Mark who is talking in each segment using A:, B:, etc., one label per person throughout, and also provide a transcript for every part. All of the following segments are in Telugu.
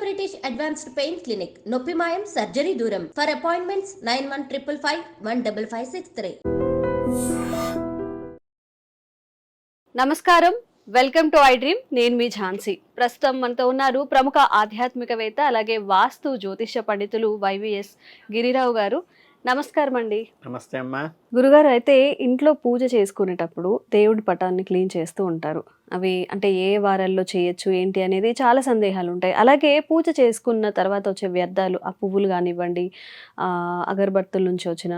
A: బ్రిటిష్ అడ్వాన్స్డ్ పెయిన్ క్లినిక్, నొప్పి మాయం, సర్జరీ దూరం. For appointments 9155515563.
B: నమస్కారం, వెల్కమ్ టు ఐ డ్రీమ్. నేను మీ ఝాన్సీ. ప్రస్తుతం మనతో ఉన్నారు ప్రముఖ ఆధ్యాత్మికవేత్త అలాగే వాస్తు జ్యోతిష్య పండితులు వైవిఎస్ గిరిరావు గారు. నమస్కారం అండి.
C: నమస్తే అమ్మా.
B: గురుగారు, అయితే ఇంట్లో పూజ చేసుకునేటప్పుడు దేవుడి పటాన్ని క్లీన్ చేస్తూ ఉంటారు. అవి అంటే ఏ వారాల్లో చేయొచ్చు ఏంటి అనేది చాలా సందేహాలు ఉంటాయి. అలాగే పూజ చేసుకున్న తర్వాత వచ్చే వ్యర్థాలు, ఆ పువ్వులు కానివ్వండి, అగరబత్తుల నుంచి వచ్చిన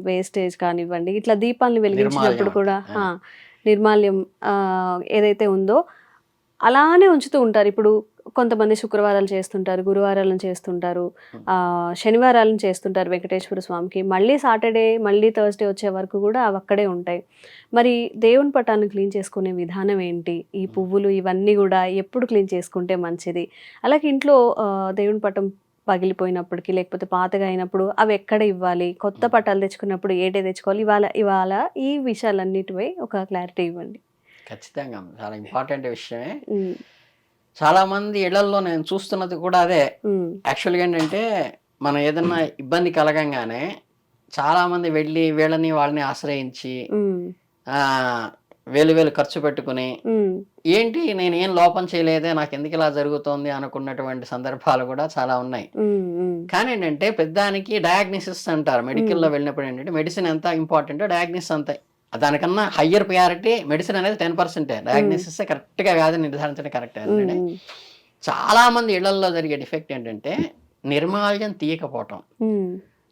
B: వేస్టేజ్ కానివ్వండి, ఇట్లా దీపాలను వెలిగించినప్పుడు కూడా నిర్మాల్యం ఏదైతే ఉందో అలానే ఉంచుతూ ఉంటారు. ఇప్పుడు కొంతమంది శుక్రవారాలు చేస్తుంటారు, గురువారాలను చేస్తుంటారు, శనివారాలను చేస్తుంటారు వెంకటేశ్వర స్వామికి. మళ్ళీ సాటర్డే, మళ్ళీ థర్స్డే వచ్చే వరకు కూడా అవి అక్కడే ఉంటాయి. మరి దేవుని పటాన్ని క్లీన్ చేసుకునే విధానం ఏంటి? ఈ పువ్వులు ఇవన్నీ కూడా ఎప్పుడు క్లీన్ చేసుకుంటే మంచిది? అలాగే ఇంట్లో దేవుని పటం పగిలిపోయినప్పటికీ లేకపోతే పాతగా అయినప్పుడు అవి ఎక్కడ ఇవ్వాలి? కొత్త పటాలు తెచ్చుకున్నప్పుడు ఏడే తెచ్చుకోవాలి? ఇవాళ ఈ విషయాలన్నిటిపై ఒక క్లారిటీ ఇవ్వండి.
C: ఖచ్చితంగా చాలా ఇంపార్టెంట్ విషయమే. చాలా మంది ఇళ్లలో నేను చూస్తున్నది కూడా అదే. యాక్చువల్గా ఏంటంటే మనం ఏదన్నా ఇబ్బంది కలగంగానే చాలా మంది వెళ్ళి వీళ్ళని వాళ్ళని ఆశ్రయించి వేలు ఖర్చు పెట్టుకుని ఏంటి నేను ఏం లోపం చేయలేదే, నాకు ఎందుకు ఇలా జరుగుతోంది అనుకున్నటువంటి సందర్భాలు కూడా చాలా ఉన్నాయి. కానీ ఏంటంటే పెద్దానికి డయాగ్నోసిస్ అంటారు. మెడికల్లో వెళ్ళినప్పుడు ఏంటంటే మెడిసిన్ ఎంత ఇంపార్టెంటో డయాగ్నోసిస్ అంతే. దానికన్నా హయ్యర్ ప్రయారిటీ మెడిసిన్ అనేది 10%. డయాగ్నోసిస్ కరెక్ట్గా వ్యాధి నిర్ధారించడం కరెక్ట్. అంటే చాలా మంది ఇళ్లలో జరిగే డిఫెక్ట్ ఏంటంటే నిర్మాల్యం తీయకపోవటం.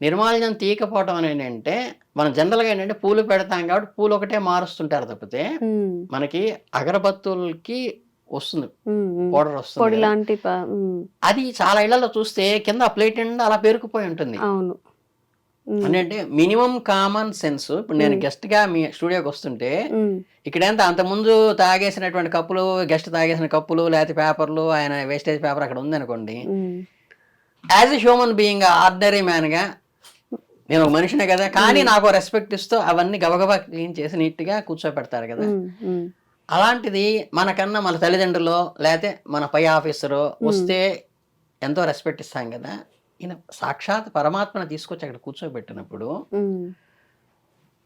C: నిర్మాల్యం తీయకపోవటం అనేది ఏంటంటే మనం జనరల్గా ఏంటంటే పూలు పెడతాం కాబట్టి పూలు ఒకటే మారుస్తుంటారు తప్పితే మనకి అగరబత్తులకి వస్తుంది, పౌడర్ వస్తుంది. అది చాలా ఇళ్లలో చూస్తే కింద ప్లేట్ నిండా అలా పేరుకుపోయి ఉంటుంది. అంటే మినిమం కామన్ సెన్స్. ఇప్పుడు నేను గెస్ట్ గా మీ స్టూడియోకి వస్తుంటే ఇక్కడ ఎంత అంతకుముందు తాగేసినటువంటి కప్పులు, గెస్ట్ తాగేసిన కప్పులు లేకపోతే పేపర్లు, ఆయన వేస్టేజ్ పేపర్ అక్కడ ఉంది అనుకోండి, as a human being ordinary man గా నేను ఒక మనిషినే కదా, కానీ నాకు రెస్పెక్ట్ ఇస్తూ అవన్నీ గబగబా క్లీన్ చేసి నీట్ గా కూర్చోపెడతారు కదా. అలాంటిది మనకన్నా మన తల్లిదండ్రులు లేకపోతే మన పై ఆఫీసరు వస్తే ఎంతో రెస్పెక్ట్ ఇస్తాం కదా. ఈయన సాక్షాత్ పరమాత్మను తీసుకొచ్చి అక్కడ కూర్చోబెట్టినప్పుడు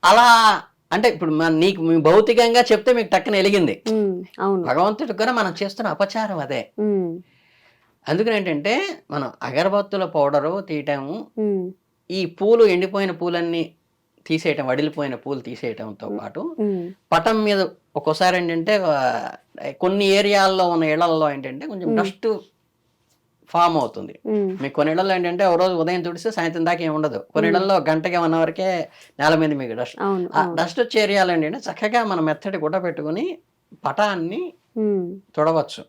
C: అలా అంటే ఇప్పుడు నీకు భౌతికంగా చెప్తే మీకు టక్కన వెలిగింది. భగవంతుడికి కూడా మనం చేస్తున్న అపచారం అదే. అందుకని ఏంటంటే మనం అగరబత్తుల పౌడరు తీయటము, ఈ పూలు ఎండిపోయిన పూలన్నీ తీసేయటం, వడిలిపోయిన పూలు తీసేయటంతో పాటు పటం మీద ఒక్కోసారి ఏంటంటే కొన్ని ఏరియాల్లో ఉన్న ఇళ్లలో ఏంటంటే కొంచెం డస్ట్ ఫామ్ అవుతుంది. మీకు కొన్ని ఇళ్లలో ఏంటంటే ఒక రోజు ఉదయం తుడిస్తే సాయంత్రం దాకా ఏమి ఉండదు. కొన్ని ఇళ్లలో గంటకి 1 అవర్కే నేల మీద మీకు డస్ట్. ఆ డస్ట్ వచ్చే ఏరియాలో ఏంటంటే చక్కగా మనం మెత్తటి గుడ్డ పెట్టుకుని పటాన్ని తుడవచ్చు.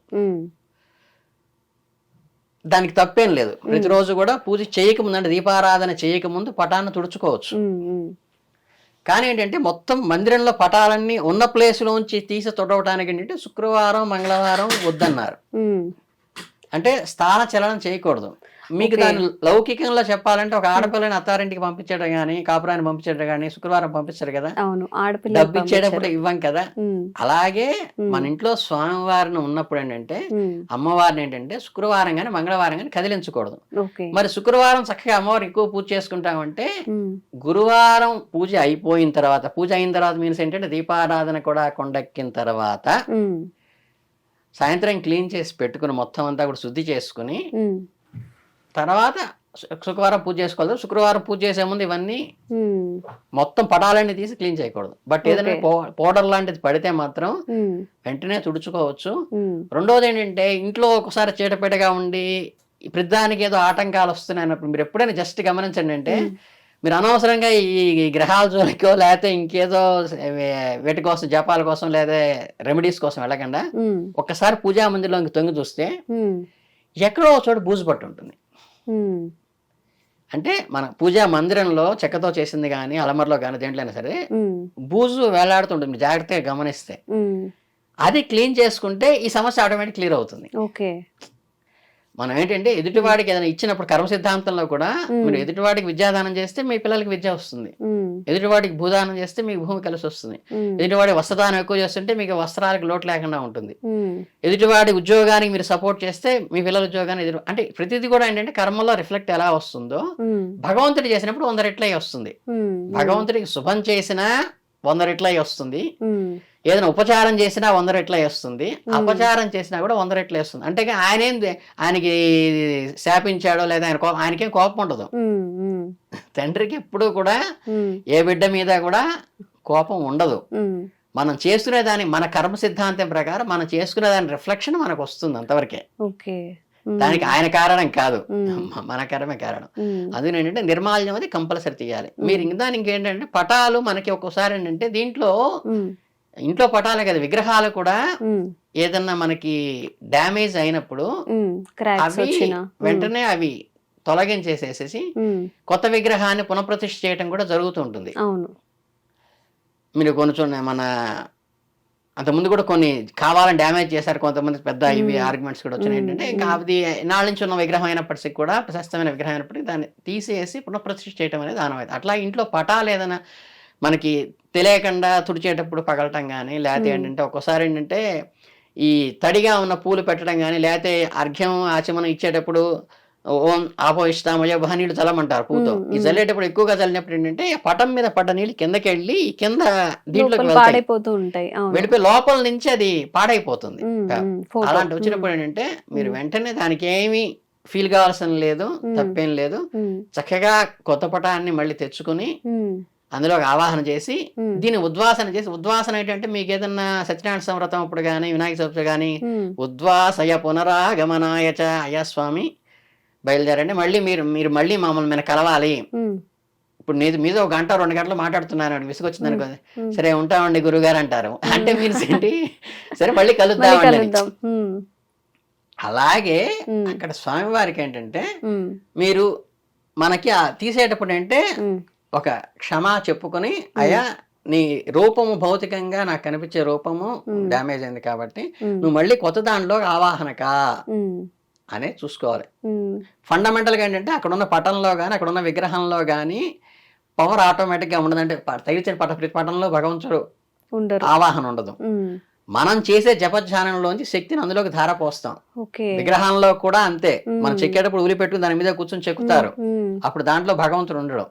C: దానికి తప్పేం లేదు. ప్రతిరోజు కూడా పూజ చేయకముందు అంటే దీపారాధన చేయకముందు పటాన్ని తుడుచుకోవచ్చు. కానీ ఏంటంటే మొత్తం మందిరంలో పటాలన్నీ ఉన్న ప్లేస్లోంచి తీసి తుడవటానికి ఏంటంటే శుక్రవారం, మంగళవారం వద్దన్నారు. అంటే స్థాన చలనం చేయకూడదు. మీకు దాని లౌకికంలో చెప్పాలంటే ఒక ఆడపిల్లని అత్తారింటికి పంపించడం కానీ, కాపురాన్ని పంపించడం కానీ శుక్రవారం పంపిస్తారు కదా, డబ్బు ఇచ్చేటప్పుడు ఇవ్వం కదా. అలాగే మన ఇంట్లో స్వామివారిని ఉన్నప్పుడు ఏంటంటే అమ్మవారిని ఏంటంటే శుక్రవారం కానీ మంగళవారం కానీ కదిలించకూడదు. మరి శుక్రవారం చక్కగా అమ్మవారిని ఎక్కువ పూజ చేసుకుంటామంటే గురువారం పూజ అయిపోయిన తర్వాత, పూజ అయిన తర్వాత మీన్స్ ఏంటంటే దీపారాధన కూడా కొండెక్కిన తర్వాత సాయంత్రం క్లీన్ చేసి పెట్టుకుని మొత్తం అంతా కూడా శుద్ధి చేసుకుని తర్వాత శుక్రవారం పూజ చేసుకోవాలి. శుక్రవారం పూజ చేసే ముందు ఇవన్నీ మొత్తం పటాలన్నీ తీసి క్లీన్ చేయకూడదు. బట్ ఏదైనా పౌడర్ లాంటిది పడితే మాత్రం వెంటనే తుడుచుకోవచ్చు. రెండోది ఏంటంటే ఇంట్లో ఒకసారి చీటపేటగా ఉండి ప్రతిదానికి ఏదో ఆటంకాలు వస్తున్నాయి అన్నప్పుడు మీరు ఎప్పుడైనా జస్ట్ గమనించండి. అంటే మీరు అనవసరంగా ఈ గ్రహాల జోలికో లేకపోతే ఇంకేదో వీటి కోసం జపాల కోసం లేదా రెమెడీస్ కోసం వెళ్ళకుండా ఒక్కసారి పూజా మందిరంలోకి తొంగి చూస్తే ఎక్కడో చోట బూజు పట్టు ఉంటుంది. అంటే మన పూజా మందిరంలో చెక్కతో చేసింది కానీ అలమరలో కానీ దేంట్లైనా సరే బూజు వేలాడుతుంటుంది. జాగ్రత్తగా గమనిస్తే అది క్లీన్ చేసుకుంటే ఈ సమస్య ఆటోమేటిక్ క్లియర్ అవుతుంది. మనం ఏంటంటే ఎదుటివాడికి ఏదైనా ఇచ్చినప్పుడు కర్మ సిద్ధాంతంలో కూడా మీరు ఎదుటివాడికి విద్యాదానం చేస్తే మీ పిల్లలకి విద్య వస్తుంది, ఎదుటివాడికి భూదానం చేస్తే మీకు భూమి కలిసి వస్తుంది, ఎదుటివాడి వస్త్రదానం ఎక్కువ చేస్తుంటే మీకు వస్త్రాలకు లోటు లేకుండా ఉంటుంది, ఎదుటివాడి ఉద్యోగానికి మీరు సపోర్ట్ చేస్తే మీ పిల్లల ఉద్యోగాన్ని అంటే ప్రతిదీ కూడా ఏంటంటే కర్మలో రిఫ్లెక్ట్ ఎలా వస్తుందో భగవంతుడు చేసినప్పుడు 100 రెట్లై వస్తుంది. భగవంతుడికి శుభం చేసినా 100 రెట్లై వస్తుంది, ఏదైనా ఉపచారం చేసినా 100 రెట్లై వస్తుంది, అపచారం చేసినా కూడా 100 రెట్లై వస్తుంది. అంటే ఆయనకి శాపించాడో లేదా ఆయనకేం కోపం ఉండదు. తండ్రికి ఎప్పుడూ కూడా ఏ బిడ్డ మీద కూడా కోపం ఉండదు. మనం చేసుకునే దాని మన కర్మ సిద్ధాంతం ప్రకారం మనం చేసుకునే దాని రిఫ్లెక్షన్ మనకు వస్తుంది అంతవరకే. దానికి ఆయన కారణం కాదు, మన కర్మే కారణం. అందుకని ఏంటంటే నిర్మాల్యం అది కంపల్సరీ తీయాలి. మీరు దానికి ఇంకేంటంటే పటాలు మనకి ఒక్కోసారి ఏంటంటే దీంట్లో ఇంట్లో పటాలే కదా విగ్రహాలు కూడా ఏదన్నా మనకి డ్యామేజ్ అయినప్పుడు అవి వెంటనే అవి తొలగించేసేసి కొత్త విగ్రహాన్ని పునఃప్రతిష్ఠ చేయడం కూడా జరుగుతూ ఉంటుంది. మీరు కొంచెం మన అంతకుముందు కూడా కొన్ని కావాలని డ్యామేజ్ చేశారు కొంతమంది, పెద్ద ఇవి ఆర్గ్యుమెంట్స్ కూడా వచ్చినాయి. ఏంటంటే ఇంకా అది నాళ్ళ నుంచి ఉన్న విగ్రహం అయినప్పటికీ కూడా ప్రశస్తమైన విగ్రహం అయినప్పటికీ దాన్ని తీసేసి పునఃప్రతిష్ఠ చేయడం అనేది ఆనవాయితీ. అట్లా ఇంట్లో పటాలు ఏదైనా మనకి తెలియకుండా తుడిచేటప్పుడు పగలటం కానీ, లేకపోతే ఏంటంటే ఒక్కోసారి ఏంటంటే ఈ తడిగా ఉన్న పూలు పెట్టడం కానీ, లేకపోతే అర్ఘ్యం ఆచమనం ఇచ్చేటప్పుడు ఓం ఆపోయిస్తామయ్య నీళ్ళు చల్లమంటారు పూతో. ఈ చల్లేటప్పుడు ఎక్కువగా చల్లినప్పుడు ఏంటంటే పటం మీద పడ్డ నీళ్ళు కిందకి వెళ్ళి కింద దీంట్లోకి వెళ్ళిపోయి లోపల నుంచి అది పాడైపోతుంది. అలాంటి వచ్చినప్పుడు ఏంటంటే మీరు వెంటనే దానికి ఏమి ఫీల్ కావాల్సిన లేదు, తప్పేం లేదు. చక్కగా కొత్త పటాన్ని మళ్ళీ తెచ్చుకుని అందులో ఆవాహన చేసి దీన్ని ఉద్వాసన చేసి, ఉద్వాసన ఏంటంటే మీకు ఏదన్నా సత్యనారాయణ సంవ్రతం అప్పుడు కానీ వినాయక చవితి కానీ ఉద్వాసయ పునరాగమనాయచ అయ్యా స్వామి బయలుదేరండి, మళ్ళీ మీరు మళ్ళీ మమ్మల్ని మీద కలవాలి. ఇప్పుడు మీతో 1 గంట 2 గంటలు మాట్లాడుతున్నాను విసుగొచ్చింది అనుకో, సరే ఉంటామండి గురుగారు అంటారు. అంటే మీరు ఏంటి సరే మళ్ళీ కలుద్దామండి. అలాగే అక్కడ స్వామివారికి ఏంటంటే మీరు మనకి తీసేటప్పుడు అంటే ఒక క్షమా చెప్పుకొని, అయ్యా నీ రూపము భౌతికంగా నాకు కనిపించే రూపము డ్యామేజ్ అయింది కాబట్టి నువ్వు మళ్ళీ కొత్త దానిలో ఆవాహనక అనే చూసుకోవాలి. ఫండమెంటల్గా ఏంటంటే అక్కడ ఉన్న పటంలో కానీ అక్కడ ఉన్న విగ్రహంలో కానీ పవర్ ఆటోమేటిక్గా ఉండదు. అంటే తగిలిచిన ప్రతి పటంలో భగవంతుడు ఆవాహన ఉండదు. మనం చేసే జపధ్యానంలోంచి శక్తిని అందులోకి ధారపోస్తాం. విగ్రహంలో కూడా అంతే, మనం చెక్కేటప్పుడు ఉలి పెట్టుకుని దాని మీద కూర్చొని చెక్కుతారు, అప్పుడు దాంట్లో భగవంతుడు ఉండడు.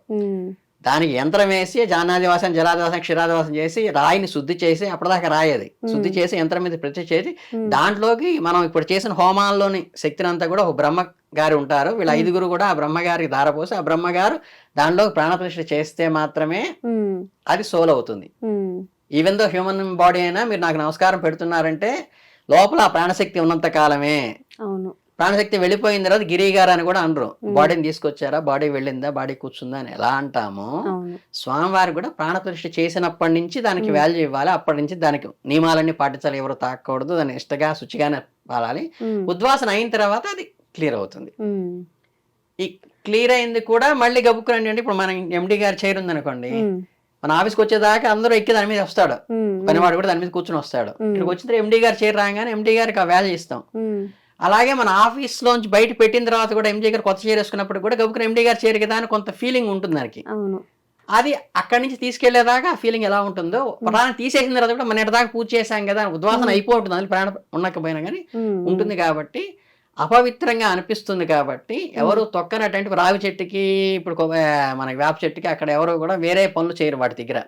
C: దానికి యంత్రం వేసి జానాదివాసం జలాదివాసం క్షీరాదివాసం చేసి రాయిని శుద్ధి చేసి అప్పటిదాకా రాయేది శుద్ధి చేసి యంత్రం మీద ప్రతిష్ఠ చేసి దాంట్లోకి మనం ఇప్పుడు చేసిన హోమాల్లోని శక్తిని అంతా కూడా ఒక బ్రహ్మగారు ఉంటారు. వీళ్ళ 5గురు కూడా ఆ బ్రహ్మగారికి ధారపోసి ఆ బ్రహ్మగారు దాంట్లో ప్రాణప్రతిష్ఠ చేస్తే మాత్రమే అది సోల్ అవుతుంది. ఈవెన్ దో హ్యూమన్ బాడీ అయినా మీరు నాకు నమస్కారం పెడుతున్నారంటే లోపల ఆ ప్రాణశక్తి ఉన్నంత కాలమే. ప్రాణశక్తి వెళ్ళిపోయిన తర్వాత గిరి గారు అని కూడా అనరు. బాడీని తీసుకొచ్చారా, బాడీ వెళ్ళిందా, బాడీ కూర్చుందా అని ఎలా అంటామో స్వామివారు కూడా ప్రాణప్రతిష్ఠ చేసినప్పటి నుంచి దానికి వాల్యూ ఇవ్వాలి. అప్పటి నుంచి దానికి నియమాలన్నీ పాటించాలి, ఎవరు తాకూడదు, దాన్ని ఇష్టగా శుచిగానే పాలాలి. ఉద్వాసన అయిన తర్వాత అది క్లియర్ అవుతుంది. ఈ క్లియర్ అయింది కూడా మళ్ళీ గబుక్కురండి. అంటే ఇప్పుడు మన ఎండి గారి చైర్ ఉందనుకోండి, మన ఆఫీస్కి వచ్చేదాకా అందరూ ఎక్కి దాని మీద వస్తాడు, పనివాడు కూడా దాని మీద కూర్చొని వస్తాడు. ఇక్కడికి వచ్చిన తర్వాత ఎండి గారి చైర్ రాగానే ఎండి గారికి ఆ వాల్యూ ఇస్తాం. అలాగే మన ఆఫీస్ లోంచి బయట పెట్టిన తర్వాత కూడా ఎండి గారు కొత్త చైర్ వేసుకున్నప్పుడు కూడా గబుక్కున ఎండి గారు చైర్ కదా అని కొంత ఫీలింగ్ ఉంటుంది దానికి. అది అక్కడి నుంచి తీసుకెళ్లేదాకా ఆ ఫీలింగ్ ఎలా ఉంటుందో ప్రాణం తీసేసిన తర్వాత కూడా మన దాకా పూజ చేశాం కదా ఉద్వాసన అయిపోతుంది, అది ప్రాణం ఉండకపోయినా కానీ ఉంటుంది. కాబట్టి అపవిత్రంగా అనిపిస్తుంది. కాబట్టి ఎవరు తొక్కనటువంటి రావి చెట్టుకి ఇప్పుడు మనకి వేప చెట్టుకి అక్కడ ఎవరు కూడా వేరే పనులు చేయరు వాటి దగ్గర.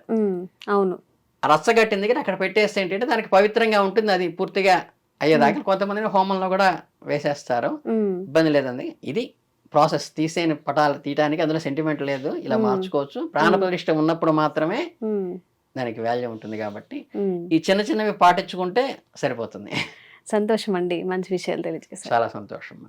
C: అవును, రచ్చగట్టిన దగ్గర అక్కడ పెట్టేస్తే ఏంటంటే దానికి పవిత్రంగా ఉంటుంది, అది పూర్తిగా అయ్యేదాకా. కొంతమంది హోమంలో కూడా వేసేస్తారు, ఇబ్బంది లేదండి. ఇది ప్రాసెస్. తీసేని పటాలు తీయడానికి అందులో సెంటిమెంట్ లేదు, ఇలా మార్చుకోవచ్చు. ప్రాణప్రతిష్ఠ ఉన్నప్పుడు మాత్రమే దానికి వాల్యూ ఉంటుంది. కాబట్టి ఈ చిన్నవి పాటించుకుంటే సరిపోతుంది.
B: సంతోషం అండి, మంచి విషయాలు తెలియజేశారు.
C: చాలా సంతోషం.